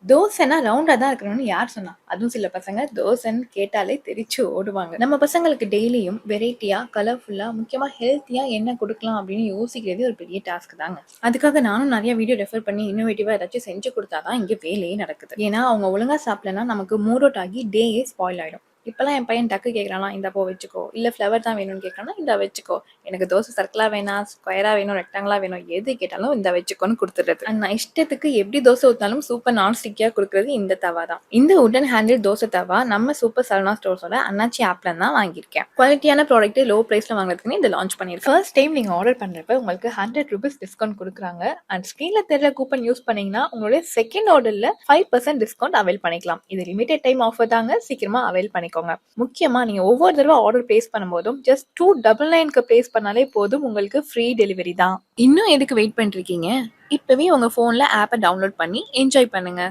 தோசைன்னா ரவுண்டா தான் இருக்கணும்னு யார் சொன்னா? அதுவும் சில பசங்க தோசைன்னு கேட்டாலே தெரிச்சு ஓடுவாங்க. நம்ம பசங்களுக்கு டெய்லியும் வெரைட்டியா, கலர்ஃபுல்லா, முக்கியமா ஹெல்த்தியா என்ன குடுக்கலாம் அப்படின்னு யோசிக்கிறதே ஒரு பெரிய டாஸ்க் தாங்க. அதுக்காக நானும் நெறைய வீடியோ ரெஃபர் பண்ணி இன்னோவேட்டிவா ஏதாச்சும் செஞ்சு குடுத்தா தான் இங்க வேலையே நடக்குது. ஏன்னா அவங்க ஒழுங்கா சாப்பிடலன்னா நமக்கு மூட் அவுட் ஆகி டேயே ஸ்பாயில் ஆயிடும். இப்பலாம் என் பையன் டக்கு கேட்குறானா, இந்தா போ வச்சுக்கோ. இல்ல ஃப்ளவர் தான் வேணும்னு கேட்குறானா, இந்தா வச்சுக்கோ. எனக்கு தோசை சர்க்கிளா வேணாம், ஸ்கொயரா வேணும், ரெக்டாங்கிளா வேணும், எது கேட்டாலும் இந்தா வச்சுக்கோன்னு குடுத்துடுறது. அண்ட் நான் இஷ்டத்துக்கு எப்படி தோசை ஊத்தினாலும் சூப்பர் நான்ஸ்டிக்கியா குடுக்குறது இந்த தவா தான். இந்த வுட்டன் ஹேண்டில் தோசை தவா நம்ம சூப்பர் சரவணா ஸ்டோர்ஸோட அண்ணாச்சி ஆப்ல தான் வாங்கியிருக்கேன். குவாலிட்டியான ப்ராடக்ட் லோ பிரைஸ்ல வாங்குறதுக்குன்னு இதை லான்ச் பண்ணியிருக்கேன். ஃபர்ஸ்ட் டைம் நீங்க ஆர்டர் பண்றப்ப உங்களுக்கு ₹100 டிஸ்கவுண்ட் கொடுக்குறாங்க. அண்ட் ஸ்கிரீன்ல தெரியற கூப்பன் யூஸ் பண்ணீங்கன்னா உங்களுடைய செகண்ட் ஆர்டர்ல 5% டிஸ்கவுண்ட் அவைல் பண்ணிக்கலாம். இது லிமிடெட் டைம் ஆஃபர் தாங்க, சீக்கிரமா அவைல் பண்ணிக்கோங்க. முக்கியமா நீங்க ஒவ்வொரு தடவை ஆர்டர் பிளேஸ் பண்ணும்போதும் ஜஸ்ட் 299க்கு பிளேஸ் பண்ணாலே போதும், உங்களுக்கு ஃப்ரீ டெலிவரி தான். இன்னும் எதுக்கு வெயிட் பண்ணிட்டு இருக்கீங்க? இப்பவே உங்க போன்ல ஆப்பை டவுன்லோட் பண்ணி என்ஜாய் பண்ணுங்க.